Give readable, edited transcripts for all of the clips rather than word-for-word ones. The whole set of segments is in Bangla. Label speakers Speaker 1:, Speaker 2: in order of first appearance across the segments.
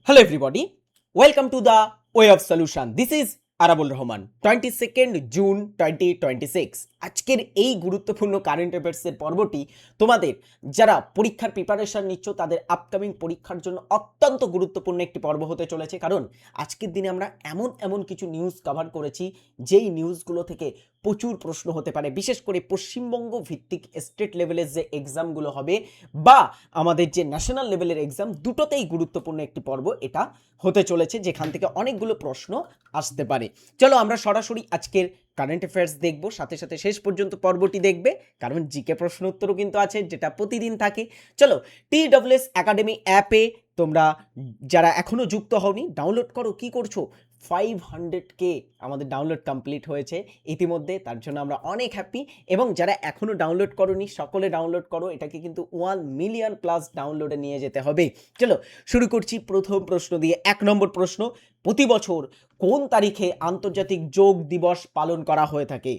Speaker 1: Hello everybody, welcome to the Way of Solution. This is Arabul Rahman. 22nd June 2026 আজকের এই গুরুত্বপূর্ণ কারেন্ট অ্যাফেয়ার্সের পর্বটি তোমাদের যারা পরীক্ষার প্রিপারেশন নিচ্ছ তাদের আপকামিং পরীক্ষার জন্য অত্যন্ত গুরুত্বপূর্ণ একটি পর্ব হতে চলেছে, কারণ আজকের দিনে আমরা এমন কিছু নিউজ কভার করেছি যেই নিউজগুলো থেকে প্রচুর প্রশ্ন হতে পারে, বিশেষ করে পশ্চিমবঙ্গ ভিত্তিক স্টেট লেভেলের যে এক্সামগুলো হবে বা আমাদের যে ন্যাশনাল লেভেলের এক্সাম, দুটোতেই গুরুত্বপূর্ণ একটি পর্ব এটা হতে চলেছে, যেখান থেকে অনেকগুলো প্রশ্ন আসতে পারে। চলো আমরা সরাসরি আজকের কারেন্ট অ্যাফেয়ার্স দেখব, সাথে সাথে শেষ পর্যন্ত পর্বটি দেখবে, কারণ জিকে প্রশ্ন উত্তরও কিন্তু আছে যেটা প্রতিদিন থাকে। চলো, TWS একাডেমি অ্যাপে তোমরা যারা এখনো যুক্ত হওনি ডাউনলোড করো। কি করছো? 500K আমাদের ডাউনলোড কমপ্লিট হয়েছে ইতিমধ্যে, তার জন্য আমরা অনেক হ্যাপি। এবং যারা এখনো ডাউনলোড করোনি সকলে ডাউনলোড করো, এটাকে কিন্তু 1 মিলিয়ন প্লাস ডাউনলোডে নিয়ে যেতে হবে। চলো শুরু করছি প্রথম প্রশ্ন দিয়ে। 1 নম্বর প্রশ্ন, প্রতি বছর কোন তারিখে আন্তর্জাতিক যোগ দিবস পালন করা হয়ে থাকে?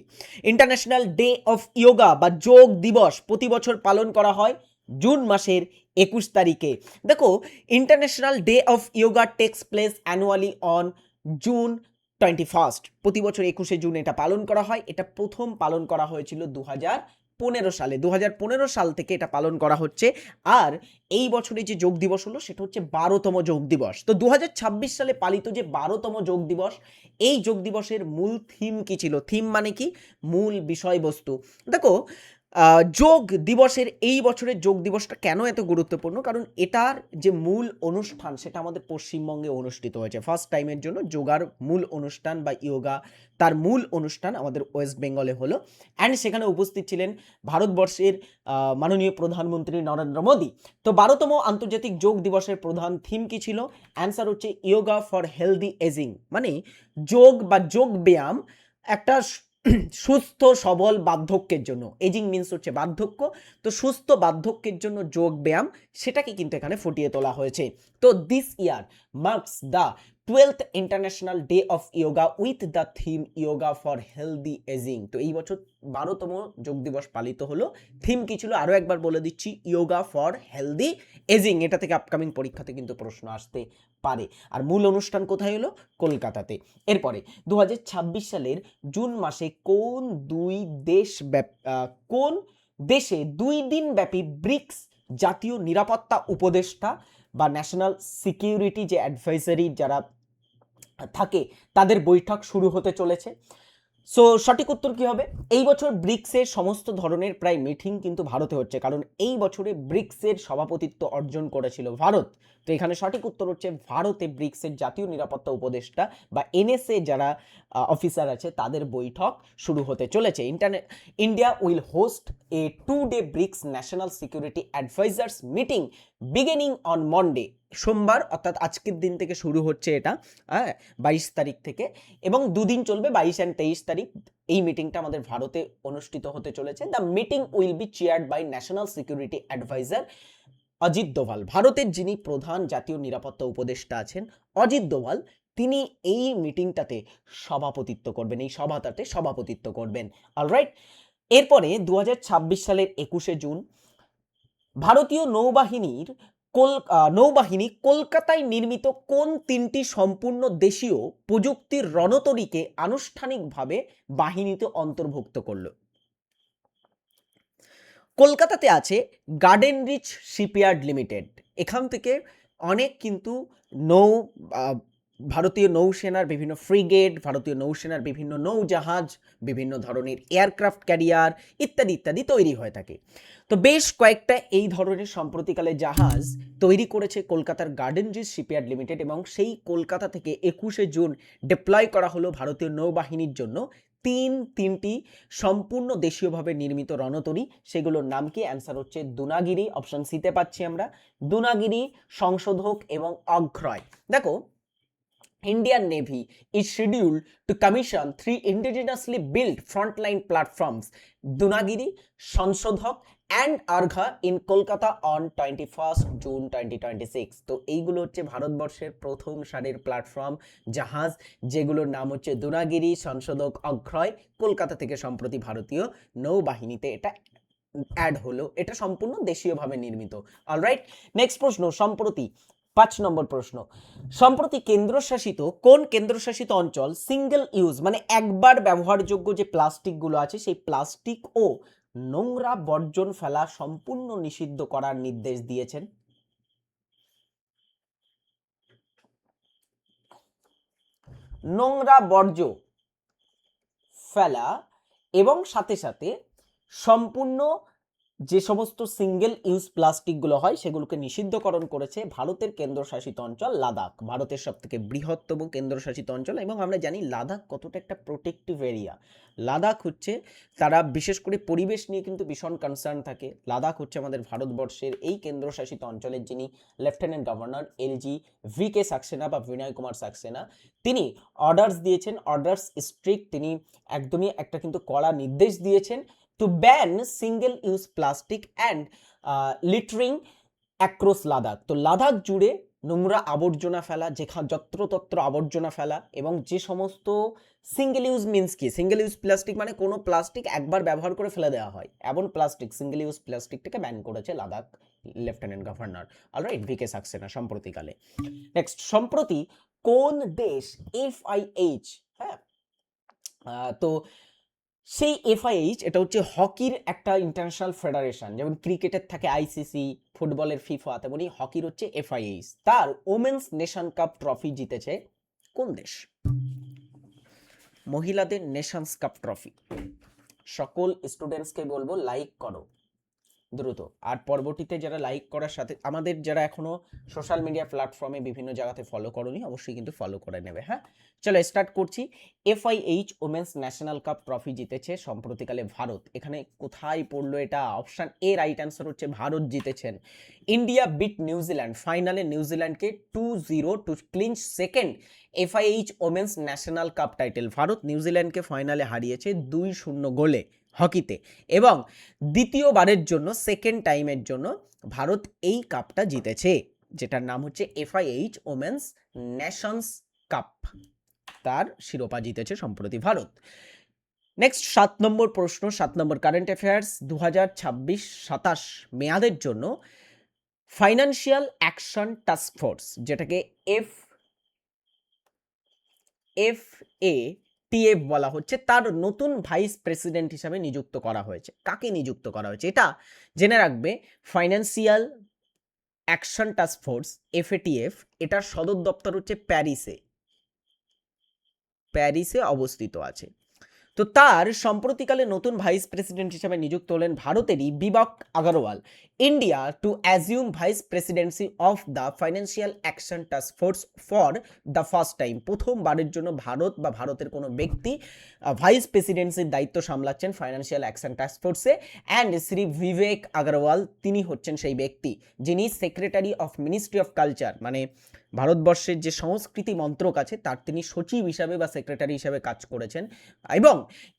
Speaker 1: ইন্টারন্যাশনাল ডে অফ ইয়োগা বা যোগ দিবস প্রতি বছর পালন করা হয় জুন মাসের 21 তারিখে। দেখো, international day of yoga takes place annually on June 21, প্রতি বছর 21শে জুন এটা পালন করা হয়। এটা প্রথম পালন করা হয়েছিল 2015 সালে। 2015 সাল থেকে এটা পালন করা হচ্ছে। আর এই বছরে যে যোগ দিবস হলো সেটা হচ্ছে 12তম যোগ দিবস। তো 2026 সালে পালিত যে 12তম যোগ দিবস, এই যোগ দিবসের মূল থিম কি ছিল? থিম মানে কি? মূল বিষয়বস্তু। দেখো, যোগ দিবসের এই বছরের যোগ দিবসটা কেন এত গুরুত্বপূর্ণ? কারণ এটার যে মূল অনুষ্ঠান সেটা আমাদের পশ্চিমবঙ্গে অনুষ্ঠিত হয়েছে ফার্স্ট টাইমের জন্য। যোগার মূল অনুষ্ঠান বা ইয়োগা তার মূল অনুষ্ঠান আমাদের ওয়েস্ট বেঙ্গলে হলো। অ্যান্ড সেখানে উপস্থিত ছিলেন ভারতবর্ষের মাননীয় প্রধানমন্ত্রী নরেন্দ্র মোদী। তো 12তম আন্তর্জাতিক যোগ দিবসের প্রধান থিম কি ছিল? অ্যান্সার হচ্ছে ইয়োগা ফর হেলদি এজিং, মানে যোগ বা যোগ ব্যায়াম একটা সুস্থ সবল বার্ধক্যের জন্য। এজিং মিন্স হচ্ছে বার্ধক্য, তো সুস্থ বার্ধক্যের জন্য যোগ ব্যায়াম, সেটাকে কিন্তু এখানে ফুটিয়ে তোলা হয়েছে। তো this year marks the 12th international day of yoga with the theme yoga for healthy ageing. তো এই বছর 12তম যোগ দিবস পালিত হলো। থিম কি ছিল আরও একবার বলে দিচ্ছি, ইয়োগা ফর হেলদি এজিং। এটা থেকে আপকামিং পরীক্ষাতে কিন্তু প্রশ্ন আসতে পারে। আর মূল অনুষ্ঠান কোথায় হলো? কলকাতাতে। এরপরে 2026 সালের জুন মাসে কোন দেশে 2 দিন ব্যাপী ব্রিক্স জাতীয় নিরাপত্তা উপদেষ্টা বা ন্যাশনাল সিকিউরিটি যে অ্যাডভাইজারি যারা থাকে তাদের বৈঠক শুরু হতে চলেছে? সো সঠিক উত্তর কি হবে? এই বছর ব্রিক্সের সমস্ত ধরনের প্রায় মিটিং কিন্তু ভারতে হচ্ছে, কারণ এই বছরে ব্রিক্সের সভাপতিত্ব অর্জন করেছিল ভারত। তো এখানে সঠিক উত্তর হচ্ছে ভারতে ব্রিক্সের জাতীয় নিরাপত্তা উপদেষ্টা বা NSA যারা অফিসার আছে তাদের বৈঠক শুরু হতে চলেছে। India will host a 2-day BRICS national security advisers meeting beginning on Monday. সোমবার অর্থাৎ আজকের দিন থেকে শুরু হচ্ছে এটা, 22 তারিখ থেকে, এবং দুদিন চলবে, 22 and 23 তারিখ। এই মিটিংটা আমাদের ভারতে অনুষ্ঠিত হতে চলেছে। The meeting will be chaired by national security adviser Ajit Doval. ভারতের যিনি প্রধান জাতীয় নিরাপত্তা উপদেষ্টা আছেন অজিত দোভাল, তিনি এই মিটিংটাতে সভাপতিত্ব করবেন, এই সভাটাতে সভাপতিত্ব করবেন। অলরাইট, এরপরে 2026 সালের 21শে জুন ভারতীয় নৌবাহিনী কলকাতায় নির্মিত কোন 3টি সম্পূর্ণ দেশীয় প্রযুক্তির রণতরীকে আনুষ্ঠানিকভাবে বাহিনীতে অন্তর্ভুক্ত করল? কলকাতাতে আছে গার্ডেন রিচ শিপইয়ার্ড লিমিটেড। এখান থেকে অনেক কিন্তু ভারতীয় নৌসেনার বিভিন্ন ফ্রিগেট, ভারতীয় নৌসেনার বিভিন্ন নৌজাহাজ, বিভিন্ন ধরনের এয়ারক্রাফট ক্যারিয়ার ইত্যাদি ইত্যাদি তৈরি হয়ে থাকে। তো বেশ কয়েকটা এই ধরনের সম্প্রতিকালে জাহাজ তৈরি করেছে কলকাতার গার্ডেন রিচ শিপইয়ার্ড লিমিটেড, এবং সেই কলকাতা থেকে 21শে জুন ডিপ্লয় করা হলো ভারতীয় নৌবাহিনীর জন্য তিনটি সম্পূর্ণ দেশীয়ভাবে নির্মিত রণতরী। সেগুলোর নাম কি? অ্যান্সার হচ্ছে দুনাগিরি। অপশন সিতে পাচ্ছি আমরা দুনাগিরি, সংশোধক এবং অগ্রয়। দেখো, Indian Navy is scheduled to commission 3 indigenously built frontline platforms, Dunagiri, Sanshodhak and Argha in Kolkata on 21st June 2026. তো এইগুলো হচ্ছে ভারতবর্ষের প্রথম সারির প্ল্যাটফর্ম জাহাজ, যেগুলোর নাম হচ্ছে দুনাগিরি, সংশোধক, অগ্রয়। কলকাতা থেকে সম্প্রতি ভারতীয় নৌবাহিনীতে এটা অ্যাড হলো। এটা সম্পূর্ণ দেশীয়ভাবে নির্মিত। অলরাইট, নেক্সট প্রশ্ন। সম্প্রতি 5 নম্বর প্রশ্ন, সম্প্রতি কেন্দ্রশাসিত কোন কেন্দ্রশাসিত অঞ্চল সিঙ্গেল ইউজ মানে একবার ব্যবহারযোগ্য যে প্লাস্টিকগুলো আছে সেই প্লাস্টিক ও নোংরা বর্জন ফেলা সম্পূর্ণ নিষিদ্ধ করার নির্দেশ দিয়েছেন? নোংরা বর্জ্য ফেলা এবং সাথে সাথে সম্পূর্ণ যে সমস্ত সিঙ্গেল ইউজ প্লাস্টিকগুলো হয় সেগুলোকে নিষিদ্ধকরণ করেছে ভারতের কেন্দ্রশাসিত অঞ্চল লাদাখ, ভারতের সবথেকে বৃহত্তম কেন্দ্রশাসিত অঞ্চল। এবং আমরা জানি লাদাখ কতটা একটা প্রোটেক্টিভ এরিয়া। লাদাখ হচ্ছে, তারা বিশেষ করে পরিবেশ নিয়ে কিন্তু ভীষণ কনসার্ন থাকে। লাদাখ হচ্ছে আমাদের ভারতবর্ষের এই কেন্দ্রশাসিত অঞ্চলের যিনি lieutenant governor LG VK. Saxena বা বিনয় কুমার সাক্সেনা, তিনি অর্ডার্স দিয়েছেন, অর্ডার্স স্ট্রিক্ট, তিনি একদমই একটা কিন্তু কড়া নির্দেশ দিয়েছেন to ban single use plastic and littering across Ladakh. তো লাদাখ জুড়ে নোংরা আবর্জনা ফেলা, যেখানে যত্রতত্র আবর্জনা ফেলা এবং যে সমস্ত সিঙ্গেল ইউজ মিনস কি, সিঙ্গেল ইউজ প্লাস্টিক মানে কোনো প্লাস্টিক একবার ব্যবহার করে ফেলে দেওয়া হয়, এমন প্লাস্টিক সিঙ্গেল ইউজ প্লাস্টিকটাকে ব্যান করেছে Ladakh lieutenant governor alright V K. Saxena সম্প্রতিকালে। নেক্সট, সম্প্রতি কোন দেশ FIH, হ্যাঁ তো সেই FIH এটা হচ্ছে হকির একটা ইন্টারন্যাশনাল ফেডারেশন, যেমন ক্রিকেটের থাকে ICC, ফুটবলের FIFA, তেমনি হকির হচ্ছে FIH। তার ওমেন্স নেশন কাপ ট্রফি জিতেছে কোন দেশ? মহিলাদের নেশনস কাপ ট্রফি। সকল স্টুডেন্টসকে বলবো লাইক করো দ্রুত, আর পরবর্তীতে যারা লাইক করার সাথে আমাদের যারা এখনো সোশ্যাল মিডিয়া প্ল্যাটফর্মে বিভিন্ন জায়গাতে ফলো করোনি অবশ্যই কিন্তু ফলো করে নেবে। হ্যাঁ, চলো স্টার্ট করছি। FIH women's national cup trophy জিতেছে সম্প্রতিকালে ভারত। এখানে কোথায় পড়লো এটা? অপশান এ রাইট অ্যান্সার হচ্ছে ভারত জিতেছেন। ইন্ডিয়া বিট নিউজিল্যান্ড, ফাইনালে নিউজিল্যান্ডকে 2-0 two clinch second FIH women's national cup title. Bharat নিউজিল্যান্ডকে ফাইনালে হারিয়েছে 2-0 গোলে হকিতে, এবং দ্বিতীয়বারের জন্য সেকেন্ড টাইমের জন্য ভারত এই কাপটা জিতেছে, যেটার নাম হচ্ছে FIH ওমেন্স নেশনস কাপ। তার শিরোপা জিতেছে সম্প্রতি ভারত। নেক্সট 7 নম্বর প্রশ্ন, 7 নম্বর কারেন্ট অ্যাফেয়ার্স। 2026-27 মেয়াদের জন্য ফাইন্যান্সিয়াল অ্যাকশন টাস্ক ফোর্স, যেটাকে FATF বলা হচ্ছে, তার নতুন ভাইস প্রেসিডেন্ট হিসাবে নিযুক্ত করা হয়েছে। কাকে নিযুক্ত করা হয়েছে এটা জেনে রাখবে। Financial action task force FATF, এটার সদর দপ্তর হচ্ছে প্যারিসে অবস্থিত আছে। তো তার সম্প্রতিকালে নতুন ভাইস প্রেসিডেন্ট হিসেবে নিযুক্ত হলেন ভারতেরই Vivek Agarwal. India to assume vice presidency of the financial action task force for the first time. প্রথমবারের জন্য ভারত বা ভারতের কোনো ব্যক্তি ভাইস প্রেসিডেন্সির দায়িত্ব সামলাচ্ছেন ফাইন্যান্সিয়াল অ্যাকশন টাস্ক ফোর্সে। অ্যান্ড শ্রী বিবেক আগরওয়াল তিনি হচ্ছেন সেই ব্যক্তি যিনি secretary of ministry of culture, মানে ভারতবর্ষের যে সংস্কৃতি মন্ত্রক আছে তার তিনি সচিব হিসাবে বা সেক্রেটারি হিসাবে কাজ করেছেন, এবং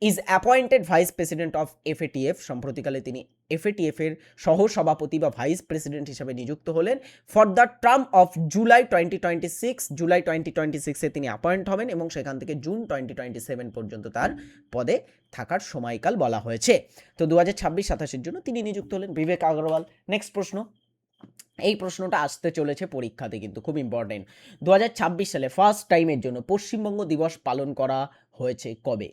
Speaker 1: is appointed vice president of FATF। সম্প্রতিকালে তিনি FATF এর সহসভাপতি বা ভাইস প্রেসিডেন্ট হিসাবে নিযুক্ত হলেন for the term of July 2026। July 2026-এ তিনি অ্যাপয়েন্ট হবেন এবং সেখান থেকে জুন 2027 পর্যন্ত তার পদে থাকার সময়কাল বলা হয়েছে। তো 2026-27-এর জন্য তিনি নিযুক্ত হলেন বিবেক আগরওয়াল। নেক্সট প্রশ্ন, এই প্রশ্নটা আসতে চলেছে পরীক্ষাতে, কিন্তু খুব ইম্পর্টেন্ট। 2026 সালে ফার্স্ট টাইমের জন্য পশ্চিমবঙ্গ দিবস পালন করা হয়েছে কবে?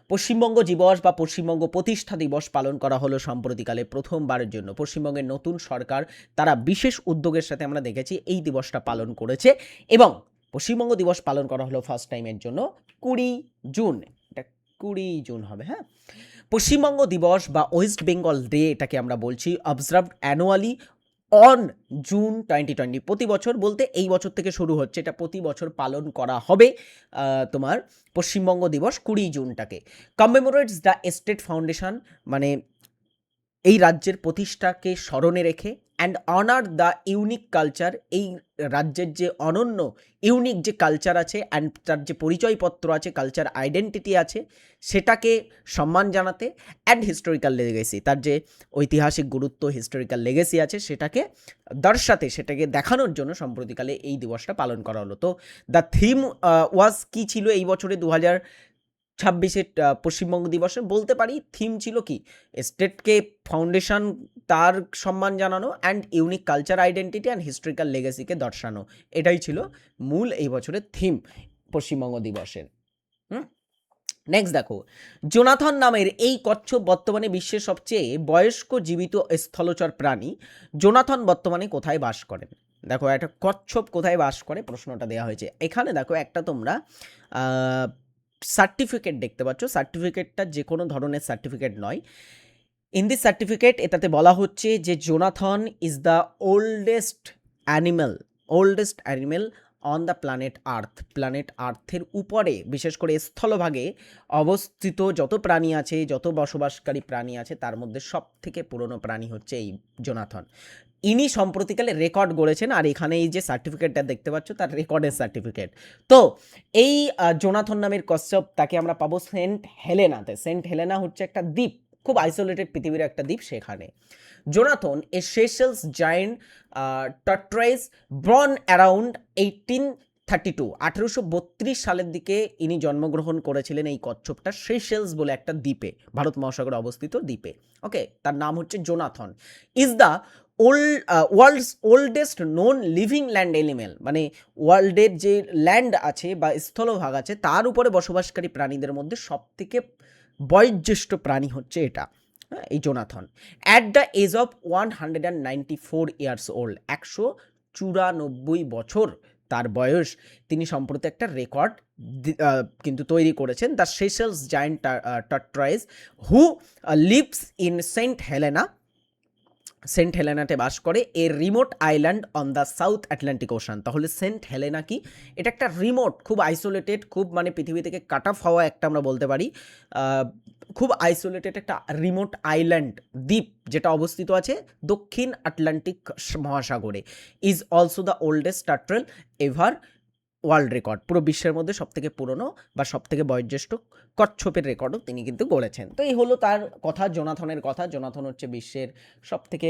Speaker 1: পশ্চিমবঙ্গ দিবস বা পশ্চিমবঙ্গ প্রতিষ্ঠা দিবস পালন করা হলো সম্প্রতিকালে প্রথমবারের জন্য। পশ্চিমবঙ্গের নতুন সরকার তারা বিশেষ উদ্যোগের সাথে আমরা দেখেছি এই দিবসটা পালন করেছে, এবং পশ্চিমবঙ্গ দিবস পালন করা হলো ফার্স্ট টাইমের জন্য 20 জুন। এটা 20 জুন হবে। হ্যাঁ, পশ্চিমবঙ্গ দিবস বা ওয়েস্ট বেঙ্গল ডে এটাকে আমরা বলছি, অবজার্ভড অ্যানুয়ালি অন জুন 2020। প্রতি বছর বলতে এই বছর থেকে শুরু হচ্ছে, এটা প্রতি বছর পালন করা হবে তোমার পশ্চিমবঙ্গ দিবস 20 জুনটাকে। কমেমোরেটস দ্য স্টেট ফাউন্ডেশন, মানে এই রাজ্যের প্রতিষ্ঠাকে স্মরণে রেখে, and honour the unique culture, এই রাজ্যের যে অনন্য ইউনিক যে কালচার আছে অ্যান্ড তার যে পরিচয়পত্র আছে, কালচার আইডেন্টিটি আছে, সেটাকে সম্মান জানাতে, অ্যান্ড হিস্টোরিক্যাল লেগেসি, তার যে ঐতিহাসিক গুরুত্ব হিস্টোরিক্যাল লেগেসি আছে সেটাকে দর্শাতে, সেটাকে দেখানোর জন্য সম্প্রতিকালে এই দিবসটা পালন করা হলো। তো দ্য থিম ওয়াজ কি ছিল এই বছরে ছাব্বিশে পশ্চিমবঙ্গ দিবসে বলতে পারি থিম ছিল কি, স্টেটকে ফাউন্ডেশন তার সম্মান জানানো and unique culture identity and historical লেগেসিকে দর্শানো, এটাই ছিল মূল এই বছরের থিম পশ্চিমবঙ্গ দিবসের। নেক্সট দেখো, জোনাথন নামের এই কচ্ছপ বর্তমানে বিশ্বের সবচেয়ে বয়স্ক জীবিত স্থলচর প্রাণী। জোনাথন বর্তমানে কোথায় বাস করেন? দেখো একটা কচ্ছপ কোথায় বাস করে প্রশ্নটা দেওয়া হয়েছে। এখানে দেখো একটা তোমরা সার্টিফিকেট দেখতে পাচ্ছ, সার্টিফিকেটটা যে কোনো ধরনের সার্টিফিকেট নয়। ইন দিস সার্টিফিকেট এটাতে বলা হচ্ছে যে Jonathan is the oldest animal on the planet আর্থের উপরে, বিশেষ করে স্থলভাগে অবস্থিত যত প্রাণী আছে, যত বসবাসকারী প্রাণী আছে, তার মধ্যে সব থেকে পুরনো প্রাণী হচ্ছে এই জোনাথন। ইনি সম্প্রতিকালে রেকর্ড গড়েছেন, আর এখানে এই যে সার্টিফিকেটটা দেখতে পাচ্ছ তার রেকর্ডের সার্টিফিকেট। তো এই জোনাথন নামের কচ্ছপ তাকে আমরা পাবো সেন্ট হেলেনাতে। সেন্ট হেলেনা হচ্ছে একটা দ্বীপ, খুব আইসোলেটেড পৃথিবীর একটা দ্বীপ, সেখানে। Jonathan a Seychelles giant tortoise born around 1832 সালের দিকে ইনি জন্মগ্রহণ করেছিলেন। এই কচ্ছপটা সেশেলস বলে একটা দ্বীপে, ভারত মহাসাগরে অবস্থিত দ্বীপে। ওকে, তার নাম হচ্ছে Jonathan. Is the world's oldest known living land animal, মানে ওয়ার্ল্ডের যে ল্যান্ড আছে বা স্থলভাগ আছে তার উপরে বসবাসকারী প্রাণীদের মধ্যে সবথেকে বয়োজ্যেষ্ঠ প্রাণী হচ্ছে এটা, এই Jonathan. At the age of 194 years old, 194 বছর তার বয়স। তিনি সম্প্রতি একটা রেকর্ড কিন্তু তৈরি করেছেন, the Seychelles giant tortoise who lives in Saint হেলেনাতে বাস করে, a remote island on the South Atlantic Ocean. তাহলে সেন্ট হেলেনা কি? এটা একটা রিমোট, খুব আইসোলেটেড, খুব মানে পৃথিবী থেকে কাট অফ হওয়া একটা আমরা বলতে পারি খুব আইসোলেটেড একটা রিমোট আইল্যান্ড দ্বীপ, যেটা অবস্থিত আছে দক্ষিণ আটলান্টিক মহাসাগরে। Is also the oldest turtle ever world record, পুরো বিশ্বের মধ্যে সবথেকে পুরনো বা সবথেকে বয়োজ্যেষ্ঠ কচ্ছপের রেকর্ডও তিনি কিন্তু গড়েছেন। তো এই হলো তার কথা, জোনাথনের কথা। জোনাথন হচ্ছে বিশ্বের সবথেকে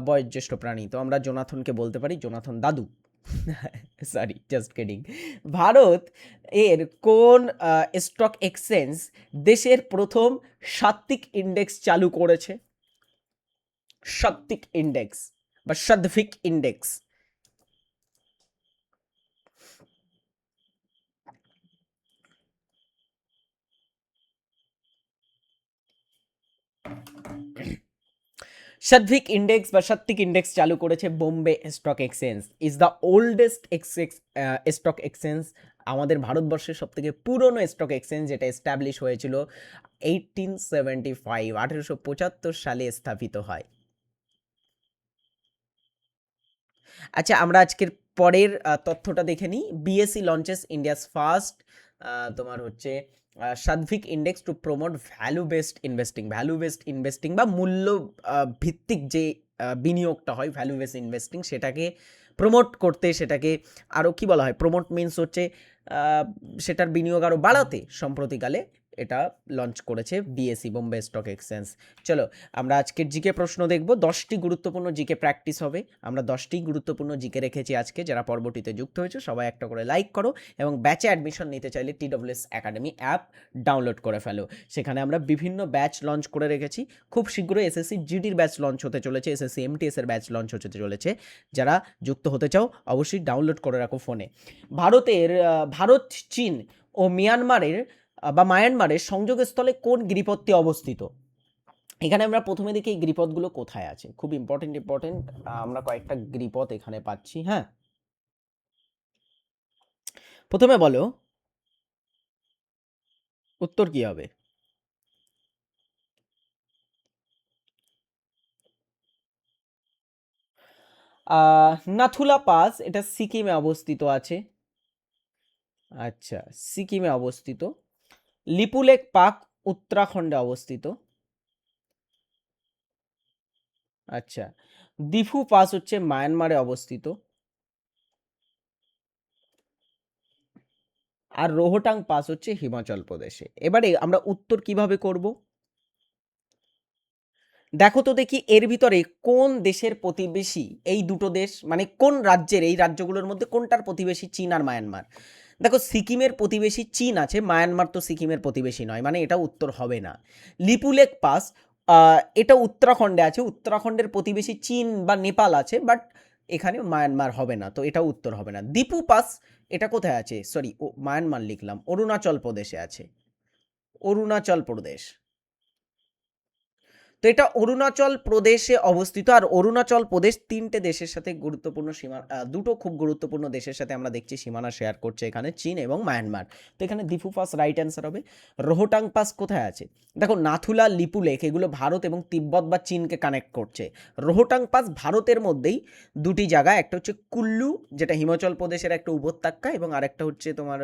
Speaker 1: বয়োজ্যেষ্ঠ প্রাণী। তো আমরা জোনাথনকে বলতে পারি জোনাথন দাদু। Sorry, just kidding. ভারত এর কোন স্টক এক্সচেঞ্জ দেশের প্রথম সাত্ত্বিক ইন্ডেক্স চালু করেছে? সাত্ত্বিক ইন্ডেক্স বা সাধ্বিক ইন্ডেক্স। সাত্ত্বিক ইন্ডেক্স বা সাত্ত্বিক ইন্ডেক্স চালু করেছে Bombay stock exchange. Is the oldest stock exchange, আমাদের ভারতবর্ষের সব থেকে পুরনো স্টক এক্সচেঞ্জ, যেটা এস্টাবলিশ হয়েছিল 1875 সালে স্থাপিত হয়। আচ্ছা, আমরা আজকের পরের তথ্যটা দেখে নিই। বিএসসি লঞ্চেস ইন্ডিয়াস ফার্স্ট তোমার হচ্ছে সাধ্বিক index to promote value based investing বা মূল্য ভিত্তিক যে বিনিয়োগটা হয়, ভ্যালু বেসড ইনভেস্টিং, সেটাকে প্রমোট করতে, সেটাকে আরও কি বলা হয়, প্রমোট মিনস হচ্ছে সেটার বিনিয়োগ আরও বাড়াতে সম্প্রতিকালে এটা লঞ্চ করেছে বিএসসি, বোম্বে স্টক এক্সচেঞ্জ। চলো আমরা আজকের জিকে প্রশ্ন দেখব। 10টি গুরুত্বপূর্ণ জিকে প্র্যাকটিস হবে। আমরা 10টি গুরুত্বপূর্ণ জিকে রেখেছি আজকে। যারা পরবর্তীতে যুক্ত হয়েছে সবাই একটা করে লাইক করো, এবং ব্যাচে অ্যাডমিশন নিতে চাইলে TWS একাডেমি অ্যাপ ডাউনলোড করে ফেলো। সেখানে আমরা বিভিন্ন ব্যাচ লঞ্চ করে রেখেছি। খুব শীঘ্রই এসএসসি জিডির ব্যাচ লঞ্চ হতে চলেছে, এসএসসি MTS এর ব্যাচ লঞ্চ হতে চলেছে। যারা যুক্ত হতে চাও অবশ্যই ডাউনলোড করে রাখো ফোনে। ভারত, চীন ও মায়ানমারের সংযোগস্থলে কোন গিরিপথটি অবস্থিত? এখানে আমরা প্রথমে দেখি এই গিরিপথগুলো কোথায় আছে। খুব ইম্পর্টেন্ট, আমরা কয়েকটা গিরিপথ এখানে পাচ্ছি। হ্যাঁ, প্রথমে বলো উত্তর কি হবে? নাথুলা পাস, এটা সিকিমে অবস্থিত আছে। আচ্ছা, সিকিমে অবস্থিত। লিপুলেক পাক উত্তরাখণ্ডে অবস্থিত। আচ্ছা, দিফু পাস হচ্ছে মায়ানমারে অবস্থিত। আর রোহটাং পাস হচ্ছে হিমাচল প্রদেশে। এবারে আমরা উত্তর কিভাবে করব? দেখো তো দেখি এর ভিতরে কোন দেশের প্রতিবেশী এই দুটো দেশ, মানে কোন রাজ্যের, এই রাজ্যগুলোর মধ্যে কোনটার প্রতিবেশী চীন আর মায়ানমার। দেখো সিকিমের প্রতিবেশী চীন আছে, মায়ানমার তো সিকিমের প্রতিবেশী নয়, মানে এটা উত্তর হবে না। লিপুলেক পাস এটা উত্তরাখণ্ডে আছে, উত্তরাখণ্ডের প্রতিবেশী চীন বা নেপাল আছে, বাট এখানে মায়ানমার হবে না, তো এটা উত্তর হবে না। দীপু পাস এটা কোথায় আছে, সরি মায়ানমার লিখলাম, অরুণাচল প্রদেশে আছে, অরুণাচল প্রদেশ। তো এটা অরুণাচল প্রদেশে অবস্থিত, আর অরুণাচল প্রদেশ তিনটে দেশের সাথে গুরুত্বপূর্ণ সীমানা, দুটো খুব গুরুত্বপূর্ণ দেশের সাথে আমরা দেখছি সীমানা শেয়ার করছে এখানে, চীন এবং মায়ানমার। তো এখানে দিফু পাস রাইট অ্যান্সার হবে। রোহটাং পাস কোথায় আছে, দেখো নাথুলা, লিপুলেখ এগুলো ভারত এবং তিব্বত বা চীনকে কানেক্ট করছে। রোহটাং পাস ভারতের মধ্যেই দুটি জায়গা, একটা হচ্ছে কুল্লু যেটা হিমাচল প্রদেশের একটা উপত্যকা, এবং আরেকটা হচ্ছে তোমার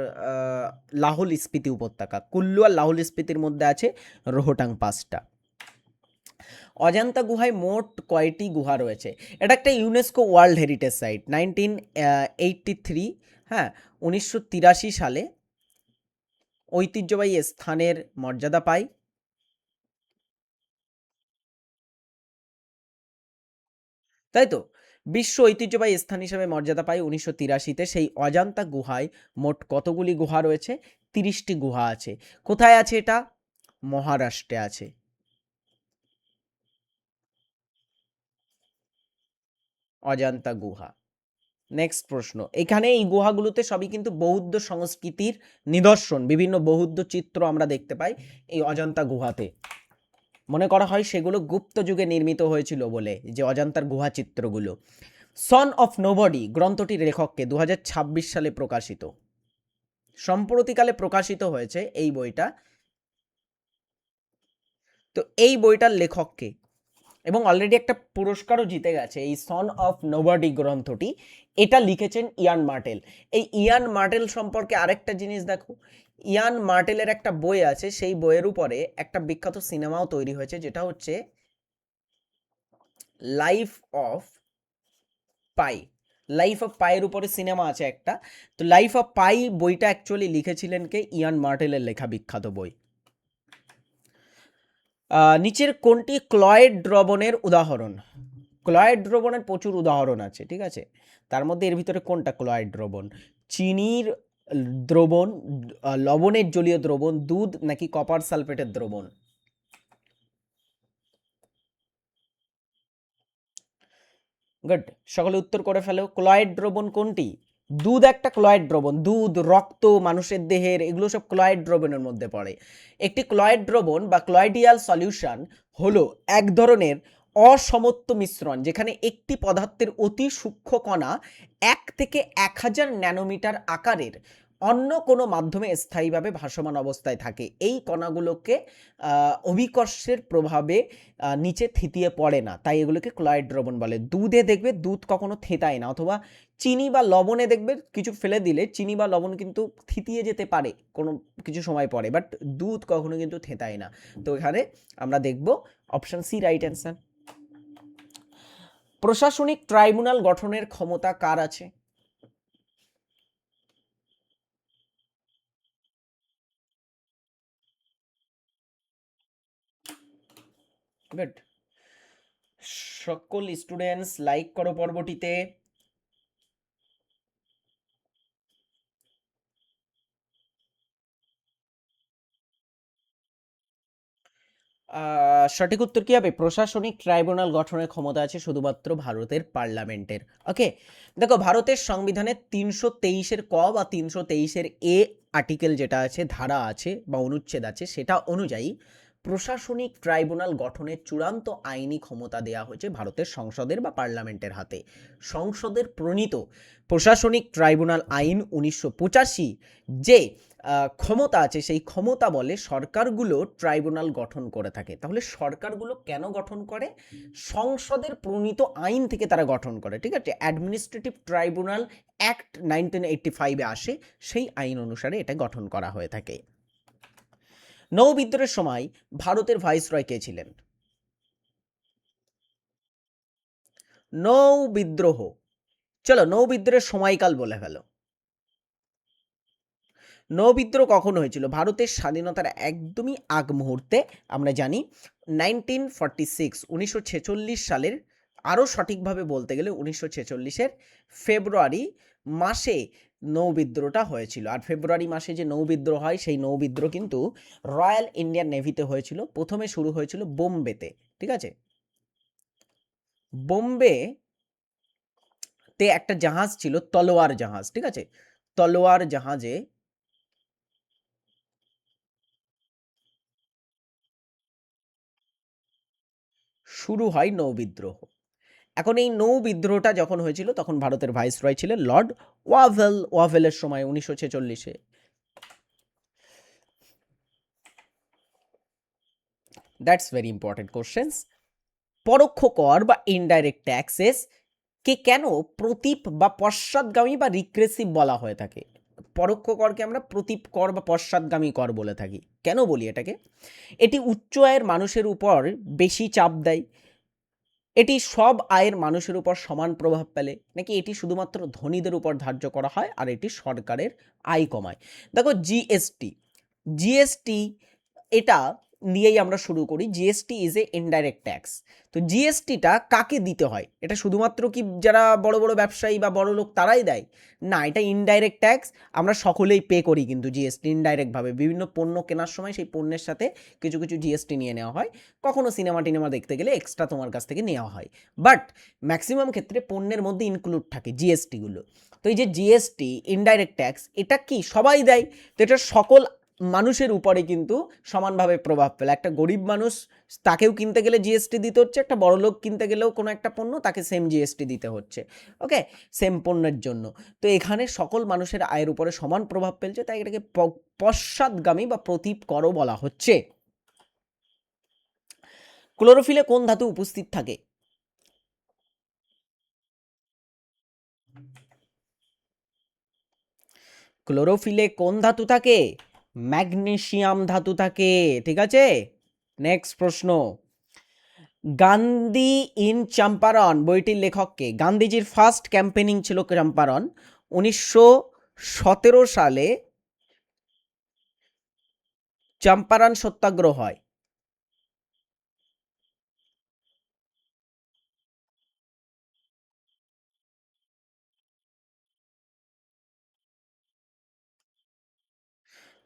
Speaker 1: লাহোল স্পিতি উপত্যকা। কুল্লু আর লাহোল স্পিতির মধ্যে আছে রোহটাং পাসটা। অজন্তা গুহায় মোট কয়টি গুহা রয়েছে, এটা একটা ইউনেস্কো ওয়ার্ল্ড হেরিটেজ সাইট, 1983, হ্যাঁ 1983 সালে ঐতিহ্যবাহী স্থানের মর্যাদা পায়। তাই তো, বিশ্ব ঐতিহ্যবাহী স্থান হিসেবে মর্যাদা পায় 1983-তে। সেই অজন্তা গুহায় মোট কতগুলি গুহা রয়েছে, 30টি গুহা আছে। কোথায় আছে এটা, মহারাষ্ট্রে আছে। অজন্তা গুহা। নেক্সট প্রশ্ন, এখানে এই গুহাগুলোতে সবই কিন্তু বৌদ্ধ সংস্কৃতির নিদর্শন, বিভিন্ন বৌদ্ধ চিত্র আমরা দেখতে পাই এই অজন্তা গুহাতে। মনে করা হয় সেগুলো গুপ্ত যুগে নির্মিত হয়েছিল বলে, যে অজন্তার গুহা চিত্রগুলো। সন অফ নোবডি গ্রন্থটির লেখককে 2026 সালে প্রকাশিত, সম্প্রতিকালে প্রকাশিত হয়েছে এই বইটা। তো এই বইটার লেখককে, এবং অলরেডি একটা পুরস্কারও জিতে গেছে এই সন অফ নোবডি গ্রন্থটি, এটা লিখেছেন ইয়ান মার্টেল। এই ইয়ান মার্টেল সম্পর্কে আরেকটা জিনিস দেখো, ইয়ান মার্টেলের একটা বই আছে, সেই বইয়ের উপরে একটা বিখ্যাত সিনেমাও তৈরি হয়েছে, যেটা হচ্ছে life of pi. Life of পাইয়ের উপরে সিনেমা আছে একটা। তো লাইফ অফ পাই বইটা অ্যাকচুয়ালি লিখেছিলেন কে, ইয়ান মার্টেলের লেখা বিখ্যাত বই। নিচের কোনটি ক্লয়েড দ্রবণের উদাহরণ, ক্লয়েড দ্রবণের প্রচুর উদাহরণ আছে, ঠিক আছে, তার মধ্যে এর ভিতরে কোনটা ক্লয়েড দ্রবণ, চিনির দ্রবণ, লবণের জলীয় দ্রবণ, দুধ নাকি কপার সালফেটের দ্রবণ। গুড, সকলে উত্তর করে ফেলো। ক্লয়েড দ্রবণ কোনটি, দুধ একটা ক্লয়েড দ্রবণ, দুধ, রক্ত, মানুষের দেহের, এগুলো সব ক্লয়েড দ্রবণের মধ্যে পড়ে। একটি ক্লয়েড দ্রবণ বা ক্লয়েডিয়াল সলিউশন হলো এক ধরনের অসমত্ব মিশ্রণ, যেখানে একটি পদার্থের অতি সূক্ষ্ম কণা 1 থেকে 1000 ন্যানোমিটার আকারের অন্য কোনো মাধ্যমে স্থায়ীভাবে ভাসমান অবস্থায় থাকে। এই কণাগুলোকে অভিকর্ষের প্রভাবে নিচে থিতিয়ে পড়ে না, তাই এগুলোকে ক্লয়েড দ্রবণ বলে। দুধে দেখবে দুধ কখনো থেতায় না, অথবা চিনি বা লবণে দেখবে কিছু ফেলে দিলে চিনি বা লবণ কিন্তু থিতিয়ে যেতে পারে কোনো কিছু সময় পরে, বাট দুধ কখনো কিন্তু থেতায় না। তো এখানে আমরা দেখব অপশন সি রাইট অ্যান্সার। প্রশাসনিক ট্রাইব্যুনাল গঠনের ক্ষমতা কার আছে, গুড, সকল স্টুডেন্টস লাইক করো পর্বটিতে। সঠিক উত্তর কি হবে, প্রশাসনিক ট্রাইব্যুনাল গঠনের ক্ষমতা আছে শুধুমাত্র ভারতের পার্লামেন্টের। ওকে, দেখো ভারতের সংবিধানে 323-এর ক বা 323-এর এ আর্টিকেল যেটা আছে, ধারা আছে বা অনুচ্ছেদ আছে, সেটা অনুযায়ী প্রশাসনিক ট্রাইব্যুনাল গঠনের চূড়ান্ত আইনি ক্ষমতা দেওয়া হয়েছে ভারতের সংসদের বা পার্লামেন্টের হাতে। সংসদের প্রণীত প্রশাসনিক ট্রাইব্যুনাল আইন 1985 যে ক্ষমতা আছে, সেই ক্ষমতা বলে সরকারগুলো ট্রাইব্যুনাল গঠন করে থাকে। তাহলে সরকারগুলো কেন গঠন করে, সংসদের প্রণীত আইন থেকে তারা গঠন করে, ঠিক আছে। অ্যাডমিনিস্ট্রেটিভ ট্রাইব্যুনাল অ্যাক্ট 1985-এ আসে, সেই আইন অনুসারে এটা গঠন করা হয়ে থাকে। নৌ বিদ্রোহের সময় ভারতের ভাইসরয় কে ছিলেন, নৌ বিদ্রোহ, চলো নৌ বিদ্রোহের সময়কাল বলে ফেলো। নৌ বিদ্রোহ কখন হয়েছিল, ভারতের স্বাধীনতার একদমই আগ মুহূর্তে, আমরা জানি 1946 সালের আরও সঠিকভাবে বলতে গেলে 1946-এর ফেব্রুয়ারি মাসে নৌবিদ্রোহটা হয়েছিল। আর ফেব্রুয়ারি মাসে যে নৌবিদ্রোহ হয় সেই নৌবিদ্রোহ কিন্তু রয়্যাল ইন্ডিয়ান নেভিতে হয়েছিল। প্রথমে শুরু হয়েছিল বোম্বেতে, ঠিক আছে? বোম্বে তে একটা জাহাজ ছিল তলোয়ার জাহাজ, ঠিক আছে? তলোয়ার জাহাজে শুরু হয় নৌবিদ্রোহ। এখন এই নৌ বিদ্রোহটা যখন হয়েছিল তখন ভারতের ভাইসরয় ছিলেন লর্ড ওয়াভেল। ওয়াভেলের সময় 1946-এ। That's very important questions. পরোক্ষ কর বা ইনডাইরেক্ট ট্যাক্সেস কে কেন প্রতীপ বা পশ্চাৎগামী বা রিগ্রেসিভ বলা হয়ে থাকে? পরোক্ষ করকে আমরা প্রতীপ কর বা পশ্চাৎগামী কর বলে থাকি। কেন বলি এটাকে? এটি উচ্চ আয়ের মানুষের উপর বেশি চাপ দেয়, এটি সব আয়ের মানুষের উপর সমান প্রভাব ফেলে, নাকি এটি শুধুমাত্র ধনীদের উপর ধার্য করা হয় আর এটি সরকারের আয় কমায়? দেখো জিএসটি, জিএসটি এটা নিয়েই আমরা শুরু করি। GST is a indirect tax. তো জিএসটিটা কাকে দিতে হয়? এটা শুধুমাত্র কি যারা বড় বড় ব্যবসায়ী বা বড় লোক তারাই দেয়? না, এটা ইনডাইরেক্ট ট্যাক্স। আমরা সকলেই পে করি কিন্তু জিএসটি ইনডাইরেক্টভাবে। বিভিন্ন পণ্য কেনার সময় সেই পণ্যের সাথে কিছু কিছু জিএসটি নিয়ে নেওয়া হয়। কখনো সিনেমা টিনেমা দেখতে গেলে এক্সট্রা তোমার কাছ থেকে নেওয়া হয়, বাট ম্যাক্সিমাম ক্ষেত্রে পণ্যের মধ্যে ইনক্লুড থাকে জিএসটিগুলো। তো এই যে জিএসটি ইনডাইরেক্ট ট্যাক্স, এটা কি সবাই দেয়? তো এটা সকল মানুষের উপরে কিন্তু সমানভাবে প্রভাব ফেলে। একটা গরিব মানুষ, তাকেও কিনতে গেলে জিএসটি দিতে হচ্ছে, একটা বড়লোক কিনতে গেলেও কোনো একটা পণ্য তাকে সেম জিএসটি দিতে হচ্ছে, ওকে, সেম পণ্যের জন্য। তো এখানে সকল মানুষের আয়ের উপরে সমান প্রভাব ফেলছে, তাই এটাকে পশ্চাৎগামী বা প্রতীপ করও বলা হচ্ছে। ক্লোরোফিলে কোন ধাতু উপস্থিত থাকে? ক্লোরোফিলে কোন ধাতু থাকে? ম্যাগনেসিয়াম ধাতু থাকে, ঠিক আছে? নেক্সট প্রশ্ন। গান্ধী ইন চম্পারণ বইটির লেখককে? গান্ধীজির ফার্স্ট ক্যাম্পেনিং ছিল চম্পারণ। 1917 সালে চম্পারণ সত্যাগ্রহ হয়।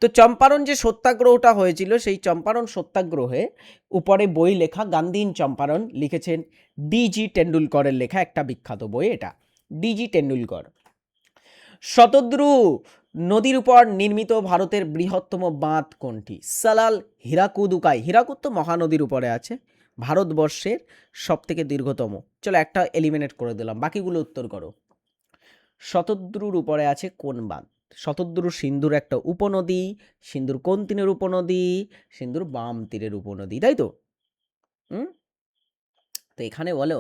Speaker 1: তো চম্পারণ যে সত্যাগ্রহটা হয়েছিল, সেই চম্পারণ সত্যাগ্রহে উপরে বই লেখা গান্ধী ইন চম্পারণ লিখেছেন ডিজি টেন্ডুলকরের লেখা একটা বিখ্যাত বই এটা, ডিজি টেন্ডুলকর। শতদ্রু নদীর উপর নির্মিত ভারতের বৃহত্তম বাঁধ কোনটি? সালাল, হীরাকুদ, উকাই। হীরাকুদ তো মহানদীর উপরে আছে, ভারতবর্ষের সব থেকে দীর্ঘতম। চলো একটা এলিমিনেট করে দিলাম, বাকিগুলো উত্তর করো। শতদ্রুর উপরে আছে কোন বাঁধ? শতদ্রু সিন্ধুর একটা উপনদী। সিন্ধুর কোন তীরের উপনদী? সিন্ধুর বাম তীরের উপনদী, তাই তো? তো এখানে বলো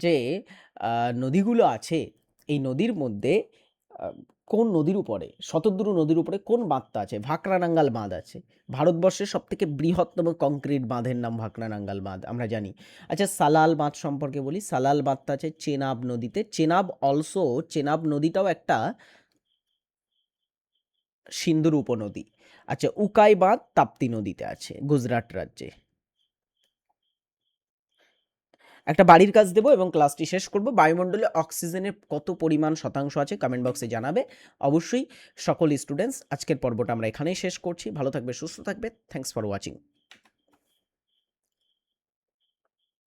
Speaker 1: যে নদীগুলো আছে, এই নদীর মধ্যে কোন নদীর উপরে, শতদ্রু নদীর উপরে কোন বাঁধটা আছে? ভাকরানাঙ্গাল বাঁধ আছে। ভারতবর্ষের সব থেকে বৃহত্তম কংক্রিট বাঁধের নাম ভাকরানাঙ্গাল বাঁধ, আমরা জানি। আচ্ছা, সালাল বাঁধ সম্পর্কে বলি। সালাল বাঁধটা আছে চেনাব নদীতে। চেনাব অলসো, চেনাব নদীটাও একটা সিন্ধুর উপনদী। আচ্ছা, উকাই বাঁধ তাপ্তি নদীতে আছে গুজরাট রাজ্যে। একটা বাড়ির কাজ দেবো এবং ক্লাসটি শেষ করব। বায়ুমণ্ডলে অক্সিজেনের কত পরিমাণ শতাংশ আছে কমেন্ট বক্সে জানাবে অবশ্যই সকল স্টুডেন্টস। আজকের পর্বটা আমরা এখানেই শেষ করছি। ভালো থাকবে, সুস্থ থাকবে। Thanks for watching.